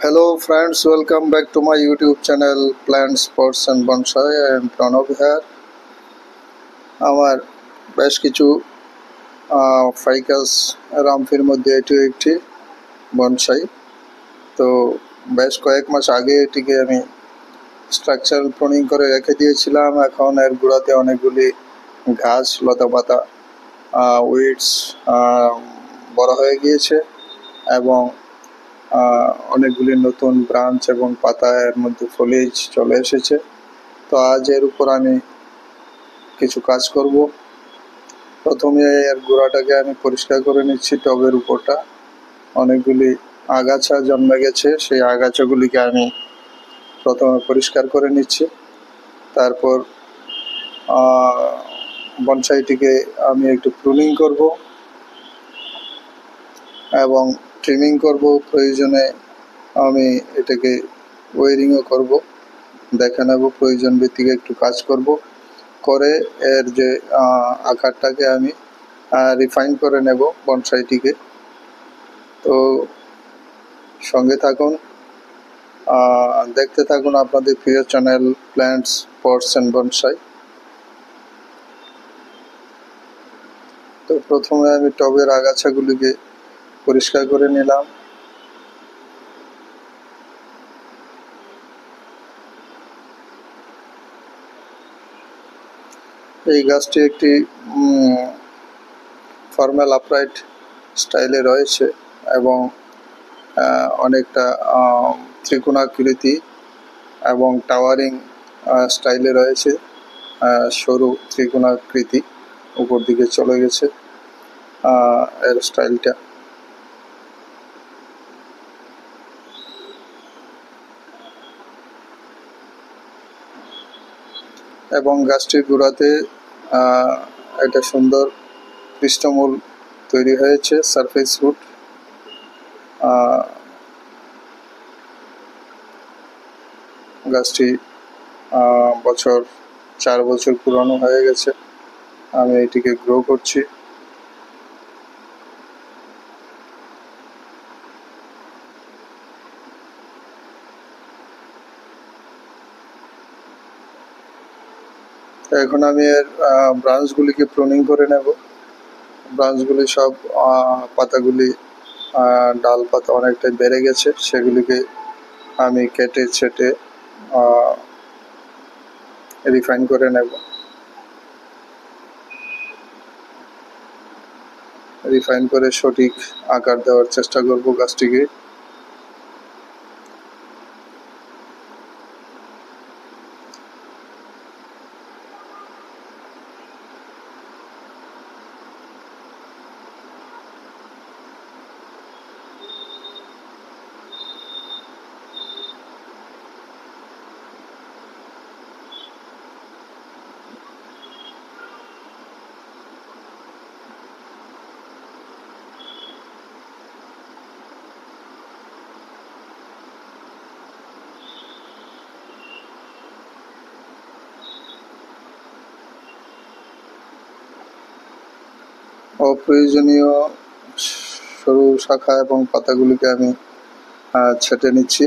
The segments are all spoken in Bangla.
Hello friends, welcome back to my YouTube channel Plants, Pots and Bonsai. I am Pranav here. আমার বেশ কিছু ফাইকাস রামফির মধ্যে এটিও একটি বনসাই। তো বেশ কয়েক মাস আগে এটিকে আমি স্ট্রাকচারাল প্রুনিং করে রেখে দিয়েছিলাম। এখন এর গোড়াতে অনেকগুলি ঘাস লতাপাতা উইডস বড় হয়ে গিয়েছে এবং অনেকগুলি নতুন ব্রাঞ্চ এবং পাতা এর মধ্যে ফলিয়েজ চলে এসেছে। তো আজ এর উপর আমি কিছু কাজ করব। প্রথমে এর গোড়াটাকে আমি পরিষ্কার করে নিচ্ছি। টবের উপরটা অনেকগুলি আগাছা জন্মে গেছে, সেই আগাছাগুলিকে আমি প্রথমে পরিষ্কার করে নিচ্ছি। তারপর বনসাইটিকে আমি একটু প্রুনিং করব এবং ট্রিমিং করব। প্রয়োজনে আমি এটাকে ওয়ারিংও করব, দেখে নেব, প্রয়োজন ভিত্তিক একটু কাজ করব, করে এর যে আকারটাকে আমি রিফাইন করে নেব বনসাইটিকে। তো সঙ্গে থাকুন, দেখতে থাকুন আপনাদের প্রিয় channel plants, pots and bonsai. তো প্রথমে আমি টবের আগাছাগুলিকে পরিষ্কার করে নিলাম। এই গাছটি একটি ফর্মাল আপরাইট স্টাইলে রয়েছে এবং অনেকটা ত্রিকোণাকৃতি এবং টাওয়ারিং স্টাইলে রয়েছে। সরু ত্রিকোণাকৃতি উপর দিকে চলে গেছে এর স্টাইলটা। এবং গাছটির গোড়াতে একটা সুন্দর পৃষ্ঠমূল তৈরি হয়েছে, সারফেস রুট। গাছটি 4 বছর পুরানো হয়ে গেছে। আমি এটিকে গ্রো করছি। এখন আমি এর ব্রাঞ্চগুলিকে প্রুনিং করে নেব। ব্রাঞ্চগুলি সব পাতাগুলি ডাল পাতা অনেকটাই বেড়ে গেছে, সেগুলিকে আমি কেটে ছেটে রিফাইন করে নেব। রিফাইন করে সঠিক আকার দেওয়ার চেষ্টা করব গাছটিকে। অপ্রয়োজনীয় সরু শাখা এবং পাতাগুলিকে আমি ছেটে নিচ্ছি।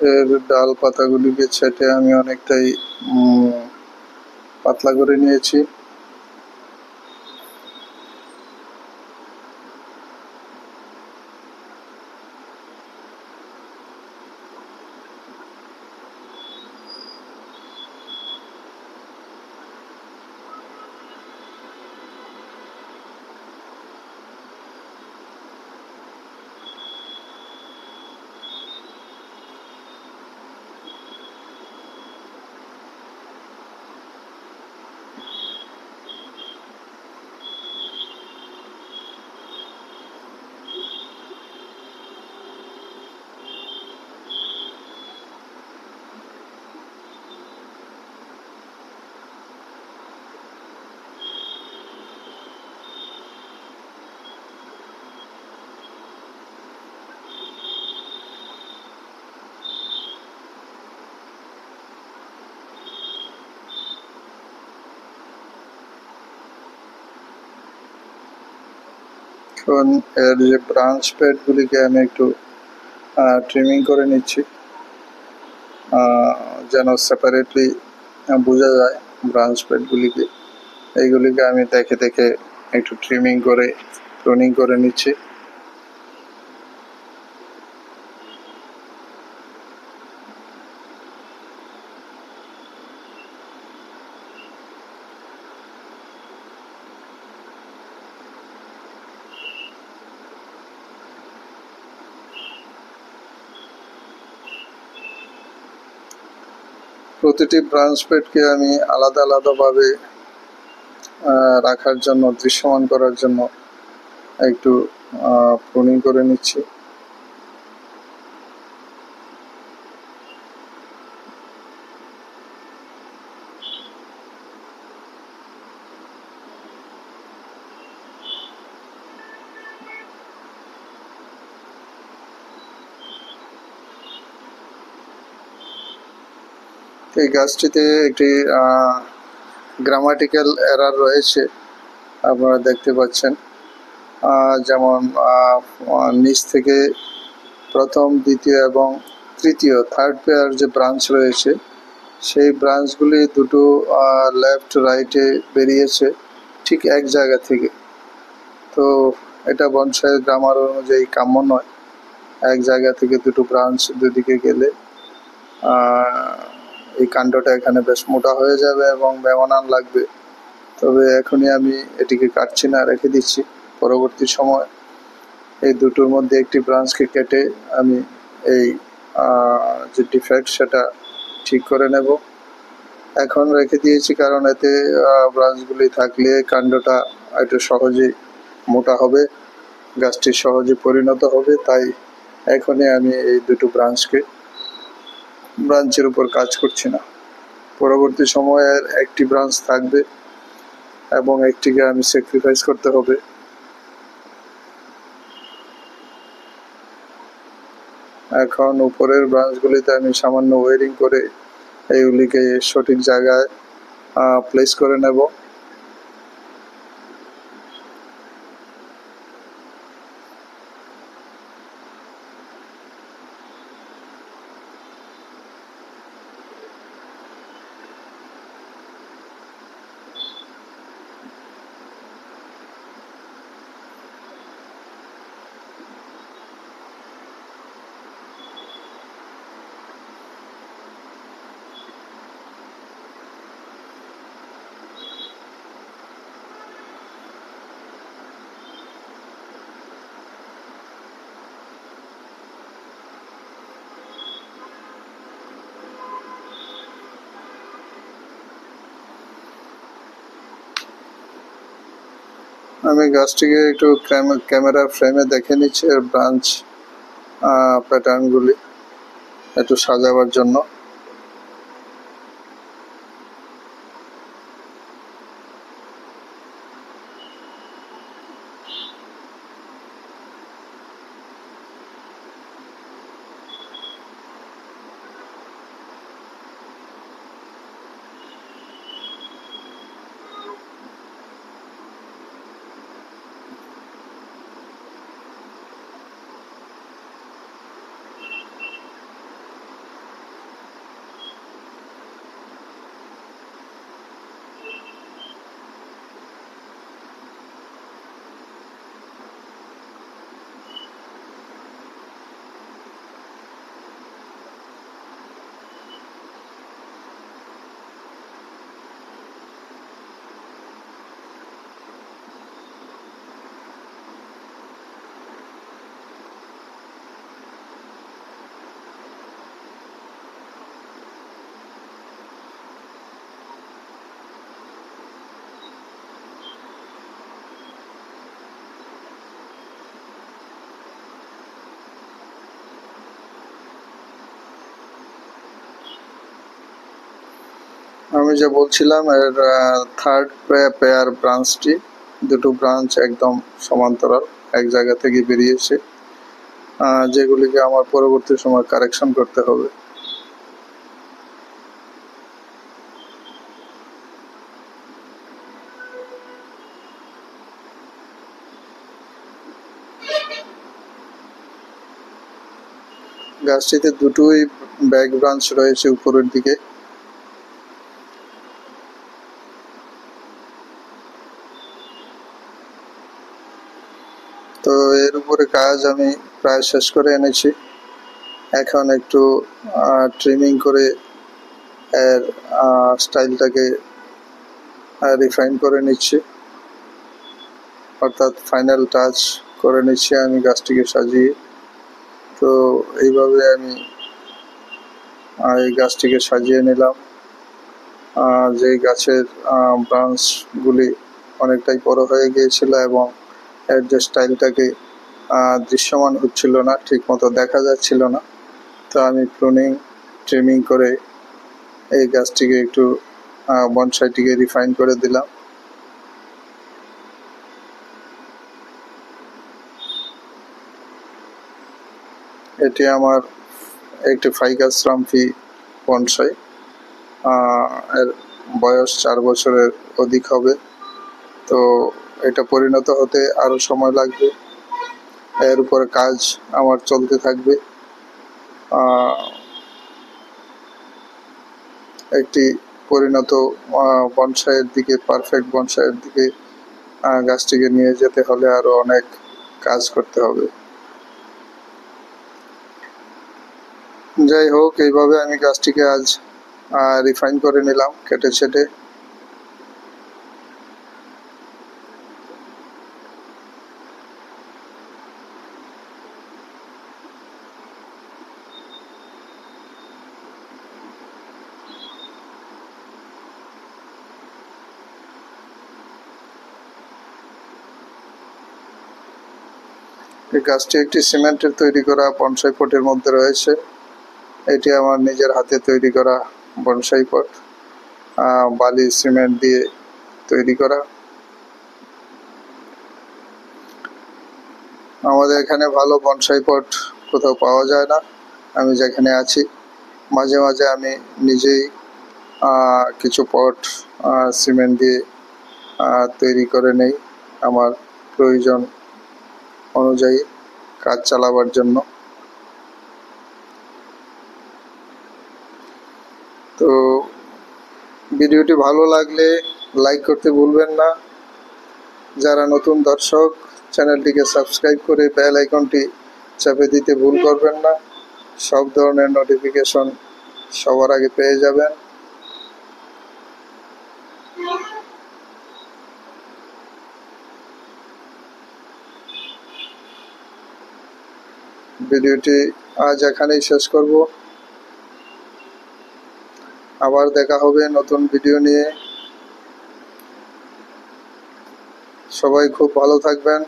এর ডাল পাতাগুলিকে ছেটে আমি অনেকটাই পাতলা করে নিয়েছি। এখন এর যে ব্রাঞ্চ প্যাডগুলিকে আমি একটু ট্রিমিং করে নিচ্ছি, যেন সেপারেটলি বোঝা যায় ব্রাঞ্চ প্যাডগুলিকে। এইগুলিকে আমি দেখে দেখে একটু ট্রিমিং করে প্রুনিং করে নিচ্ছি। প্রতিটি ব্রাঞ্চ প্যাডকে আমি আলাদা আলাদাভাবে রাখার জন্য, দৃশ্যমান করার জন্য একটু প্রুনিং করে নিচ্ছি। এই গাছটিতে একটি গ্রামাটিক্যাল এরার রয়েছে, আপনারা দেখতে পাচ্ছেন। যেমন নিচ থেকে প্রথম, দ্বিতীয় এবং তৃতীয়, থার্ড পেয়ার যে ব্রাঞ্চ রয়েছে, সেই ব্রাঞ্চগুলি দুটো লেফট রাইটে বেরিয়েছে ঠিক এক জায়গা থেকে। তো এটা বনসাইয়ের গ্রামার অনুযায়ী কাম্য নয়। এক জায়গা থেকে দুটো ব্রাঞ্চ দুদিকে গেলে এই কাণ্ডটা এখানে বেশ মোটা হয়ে যাবে এবং বেমানান লাগবে। তবে এখনই আমি এটিকে কাটছি না, রেখে দিচ্ছি। পরবর্তী সময় এই দুটোর মধ্যে একটি ব্রাঞ্চকে কেটে আমি এই যে ডিফেক্ট সেটা ঠিক করে নেব। এখন রেখে দিয়েছি কারণ এতে ব্রাঞ্চগুলি থাকলে কাণ্ডটা একটু সহজেই মোটা হবে, গাছটি সহজে পরিণত হবে। তাই এখনই আমি এই দুটো ব্রাঞ্চের উপর কাজ করছি না। পরবর্তী সময়ের একটি ব্রাঞ্চ থাকবে এবং একটিকে আমি স্যাক্রিফাইস করতে হবে। এখন উপরের ব্রাঞ্চগুলিতে আমি সামান্য ওয়ারিং করে এইগুলিকে সঠিক জায়গায় প্লেস করে নেব। আমি গাছটিকে একটু ক্যামেরা ফ্রেমে দেখে নিচ্ছি এর ব্রাঞ্চ প্যাটার্নগুলি একটু সাজাবার জন্য। আমি যে বলছিলাম এর থার্ড পেয়ার ব্রাঞ্চটি, দুটো ব্রাঞ্চ একদম সমান্তরাল এক জায়গা থেকে বেরিয়েছে, যেগুলিকে আমার পরবর্তী সময় কারেকশন করতে হবে। গাছটিতে দুটোই ব্যাক ব্রাঞ্চ রয়েছে উপরের দিকে। তো এর উপরে কাজ আমি প্রায় শেষ করে এনেছি। এখন একটু ট্রিমিং করে এর স্টাইলটাকে রিফাইন করে নিচ্ছি, অর্থাৎ ফাইনাল টাচ করে নিচ্ছি আমি গাছটিকে সাজিয়ে। তো এইভাবে আমি এই গাছটিকে সাজিয়ে নিলাম। যে গাছের ব্রাঞ্চগুলি অনেকটাই বড় হয়ে গিয়েছিল এবং এর যে স্টাইলটাকে দৃশ্যমান হচ্ছিল না, ঠিক মতো দেখা যাচ্ছিল না, তো আমি ট্রিমিং করে এই গাছটিকে একটু বনসাইটিকে রিফাইন করে দিলাম। এটি আমার একটি ফাইকাস রামফি বনসাই। এর বয়স 4 বছরের অধিক হবে। তো এটা পরিণত হতে আরও সময় লাগবে, এর উপরে কাজ আমার চলতে থাকবে। একটি পরিণত বনসাইয়ের দিকে, পারফেক্ট বনসাইয়ের দিকে গাছটিকে নিয়ে যেতে হলে আরও অনেক কাজ করতে হবে। যাই হোক, এইভাবে আমি গাছটিকে আজ রিফাইন করে নিলাম কেটে ছেটে। এই গাছটি একটি সিমেন্টের তৈরি করা বনসাই পটের মধ্যে রয়েছে। এটি আমার নিজের হাতে তৈরি করা বনসাই পট, বালি সিমেন্ট দিয়ে তৈরি করা। আমাদের এখানে ভালো বনসাই পট কোথাও পাওয়া যায় না। আমি যেখানে আছি মাঝে মাঝে আমি নিজেই কিছু পট সিমেন্ট দিয়ে তৈরি করে নেই আমার প্রয়োজন অনুযায়ী কাজ চালাবার জন্য। তো ভিডিওটি ভালো লাগলে লাইক করতে ভুলবেন না। যারা নতুন দর্শক, চ্যানেলটিকে সাবস্ক্রাইব করে বেল আইকনটি চাপে দিতে ভুল করবেন না। সব ধরনের নোটিফিকেশন সবার আগে পেয়ে যাবেন। ভিডিওটি আজ এখানেই শেষ করব। আবার দেখা হবে নতুন ভিডিও নিয়ে। সবাই খুব ভালো থাকবেন।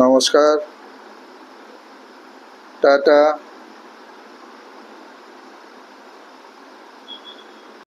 নমস্কার, টাটা।